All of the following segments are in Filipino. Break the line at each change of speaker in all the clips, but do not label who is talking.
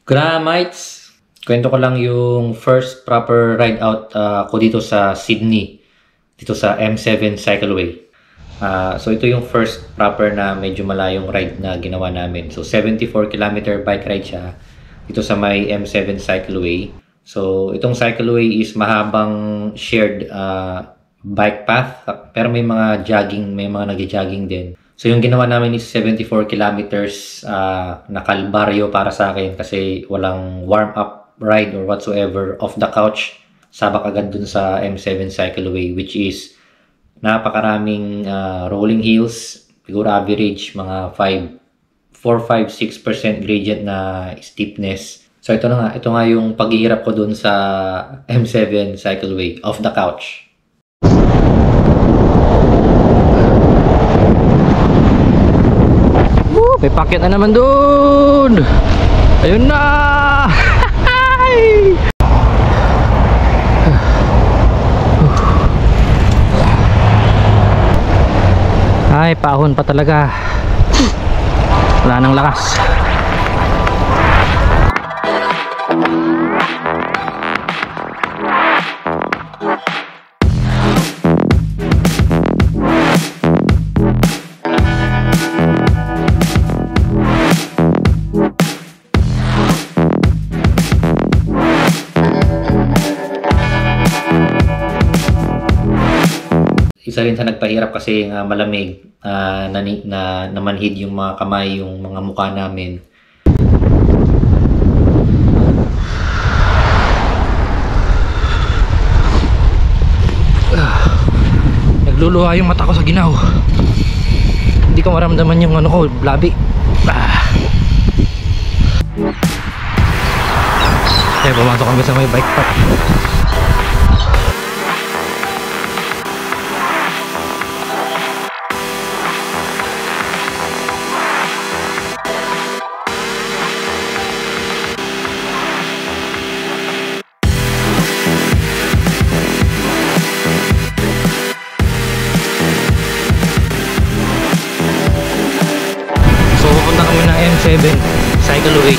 Grahamites, kwento ko lang yung first proper ride out ko dito sa Sydney, dito sa M7 Cycleway. So ito yung first proper na medyo malayong ride na ginawa namin. So 74 km bike ride siya dito sa may M7 Cycleway. So itong cycleway is mahabang shared bike path, pero may mga nag-jogging din. So yung ginawa namin is 74 kilometers na kalbaryo para sa akin kasi walang warm-up ride or whatsoever, off the couch. Sabak agad dun sa M7 Cycleway, which is napakaraming rolling hills. Siguro average mga 4-5-6% gradient na steepness. So ito nga yung paghihirap ko dun sa M7 Cycleway, off the couch.
May packet na naman doon. Ayun na. Ay, pahon pa talaga. Wala nang lakas.
Isa rin sa nagpahirap kasi malamig, namanhid yung mga kamay, yung mga mukha namin.
Nagluluha yung mata ko sa ginaw. Hindi ko maramdaman yung ano ko, labi. Kaya pumasok kami sa may bike path. M7 Cycleway.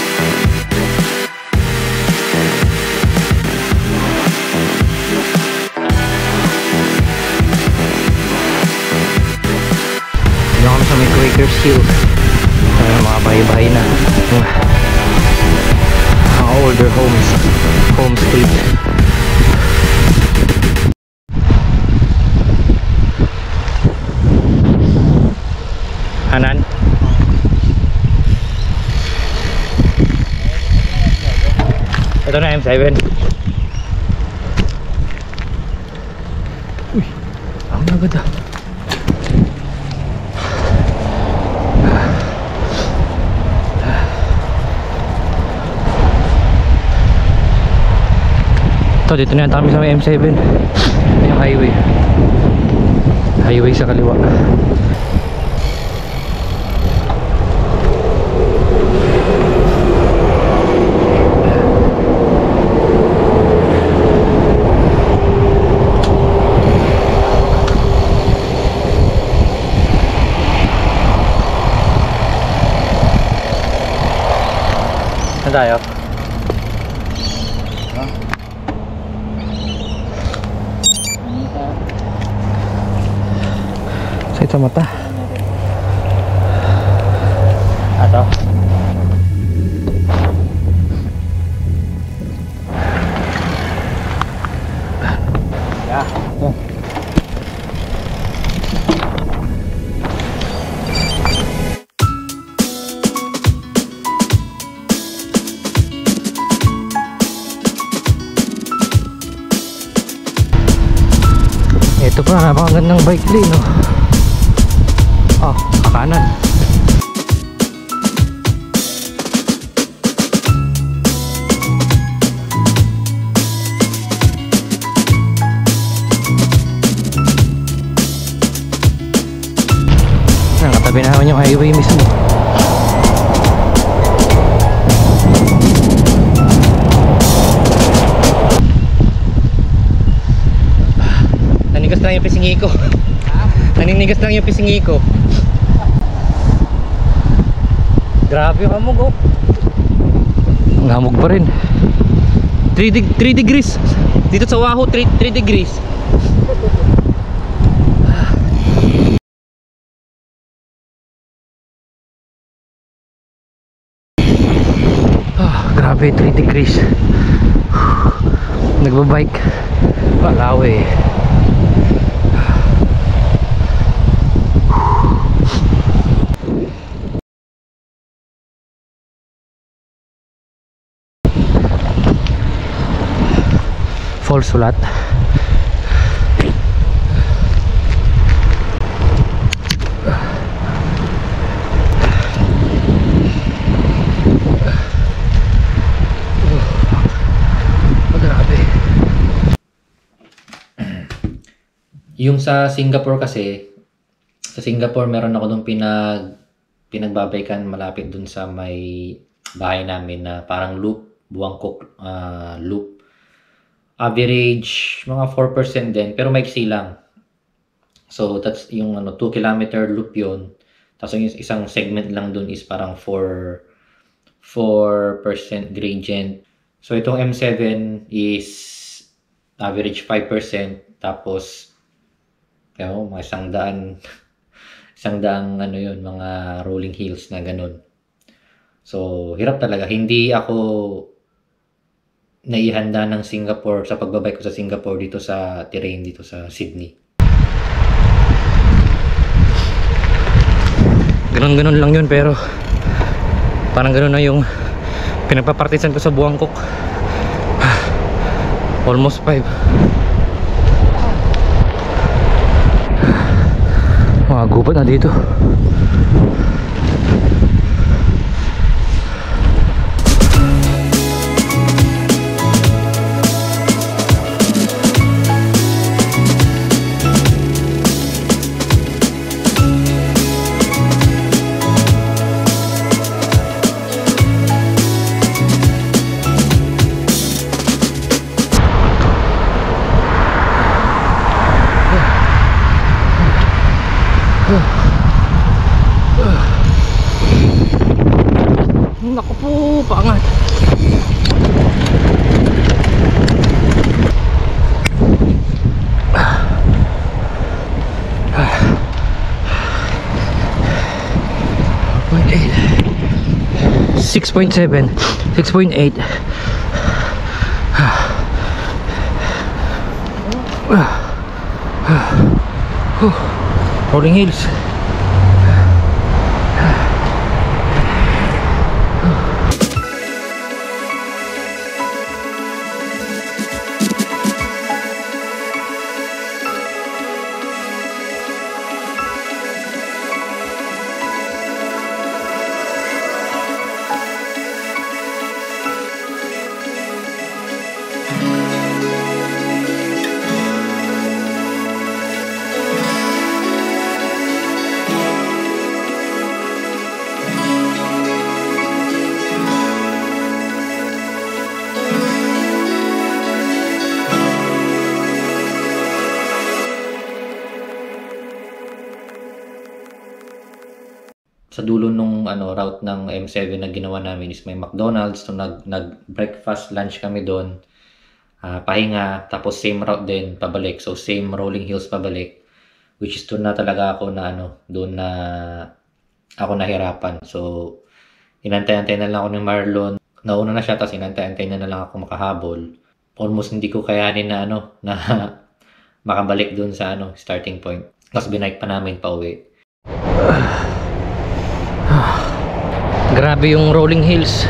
Dito kami sa may Quakers Hill. Mga bahay-bahay na mga older homestay. Hanan. Ito na M7. Uy, ang agad ah. Ito, dito na kami sa may M7. Yung highway sa kaliwa. Saan tayo? Sa mata. Ato. Ya. Ito pa, napakagandang bike lane, no? Oh, kakanan. Nakatabi naman yung highway mismo. Nanigas lang yung pisingi ko. Naninigas lang yung pisingi ko. Grabe yung hamog, oh. Ngamog pa rin. 3 degrees. Dito sa Wahoo, 3 degrees. Grabe, 3 degrees. Nagbabike. Palaw eh. Falls ulat.
Yung sa Singapore kasi, sa Singapore meron ako nung pinagbabaykan malapit dun sa may bahay namin na parang loop, Buangkok loop. Average mga 4% din pero maiksi lang. So that's yung 2 kilometer loop yun. Tapos yung isang segment lang dun is parang 4% gradient. So itong M7 is average 5%, tapos mga 100 yun, mga rolling hills na ganun. So hirap talaga. Hindi ako naihanda ng Singapore sa pagbabike ko sa Singapore dito sa terrain dito sa Sydney.
Ganun lang yun, pero parang ganun na yung pinagpapartisan ko sa Buangkok. Almost 5. Mga gubat na dito. Naku po, paangat. Six 6.7, 6.8. Rolling hills.
Sa dulo nung route ng M7 na ginawa namin is may McDonald's. So nag-breakfast, lunch kami doon. Pahinga, tapos same route din pabalik. So same rolling hills pabalik. Which is doon na talaga ako na doon na ako nahirapan. So inantay-antay na lang ako ni Marlon. Nauna na siya, tapos inantay-antay na lang ako makahabol. Almost hindi ko kayanin na na makabalik doon sa starting point. Tapos binike pa namin pa uwi.
Grabe yung rolling hills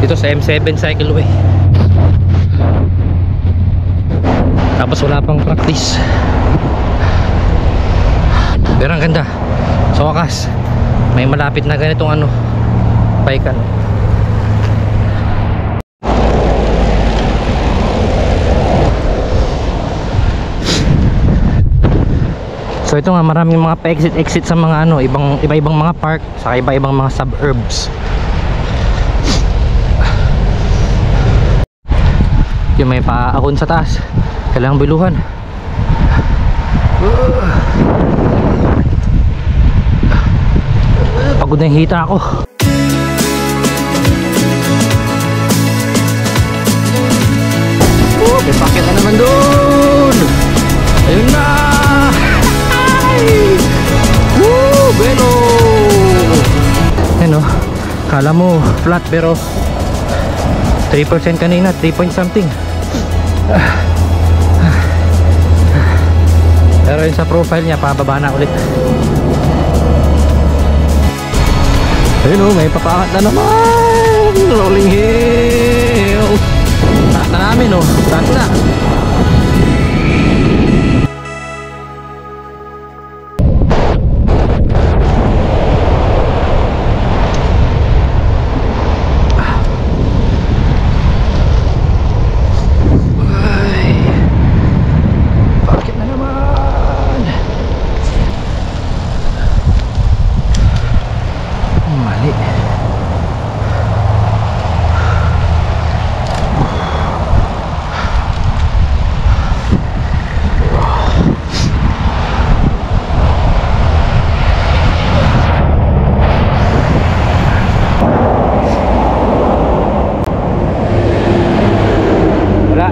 dito sa M7 Cycleway. Tapos wala pang practice. Pero ang ganda. Sa wakas may malapit na ganitong bike So ito nga, maraming mga pa-exit sa mga iba-ibang mga park, sa iba-ibang mga suburbs. Yung may paahon sa taas, kailangang biluhan. Pagod na yung hita ako. naman doon. Ayun na. Woo! Bueno. Ano? Kala mo flat pero 3% kanina, 3 point something. Pero yung sa profile niya, pababa na ulit. Ayun o, may papaangat na naman. Rolling hill. Taas na namin o, taas na.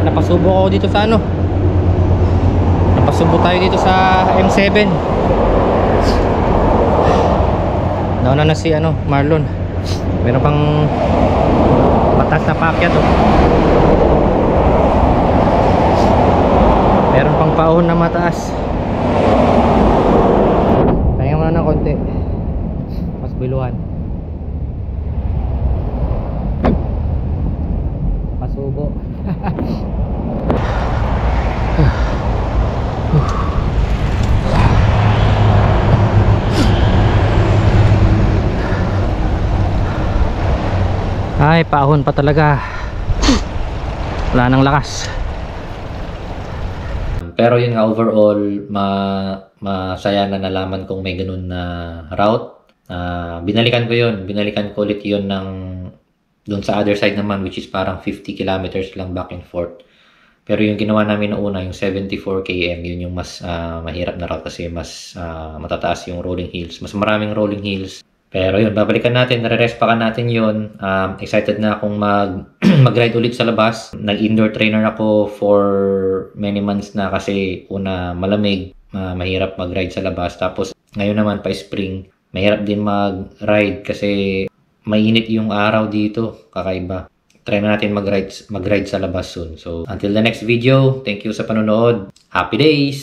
Napasubo ako dito sa ano. Napasubo tayo dito sa M7. Nauna na si ano, Marlon. Meron pang mataas na paakyat oh. Meron pang paahon na mataas. Kaya muna ng konti. Mas biluhan. Pasubo. Ay, paahon pa talaga. Wala nang lakas.
Pero yun nga, overall, masaya na nalaman kong may ganun na route. Binalikan ko yun. Binalikan ko ulit yun ng dun sa other side naman, which is parang 50 kilometers lang back and forth. Pero yung ginawa namin noong una, yung 74 km, yun yung mas mahirap na route kasi mas matataas yung rolling hills. Mas maraming rolling hills. Pero yun, babalikan natin, nare-respakan natin yun. Excited na akong mag-ride ulit sa labas. Nag-indoor trainer ako for many months na kasi una malamig, mahirap mag-ride sa labas. Tapos ngayon naman pa spring, mahirap din mag-ride kasi mainit yung araw dito, kakaiba. Try na natin mag-ride sa labas soon. So until the next video, thank you sa panonood. Happy days!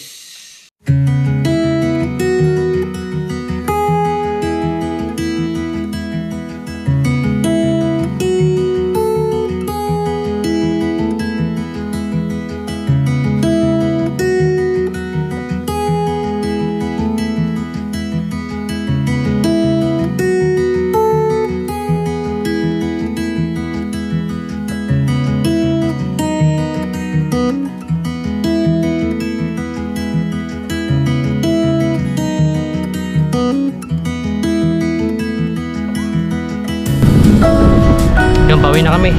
Yung bawi na kami.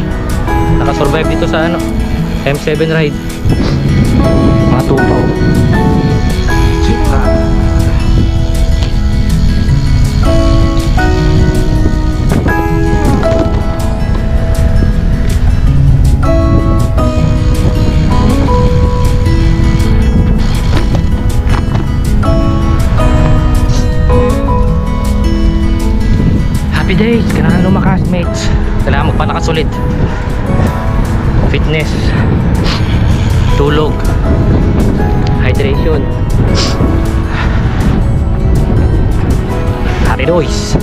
Nakasurvive dito sa ano, M7 ride. Mga tupaw. Happy days! Kailangan lumakas, mates. Kailangan magpalakas ulit. Fitness, tulog, hydration. Happy days!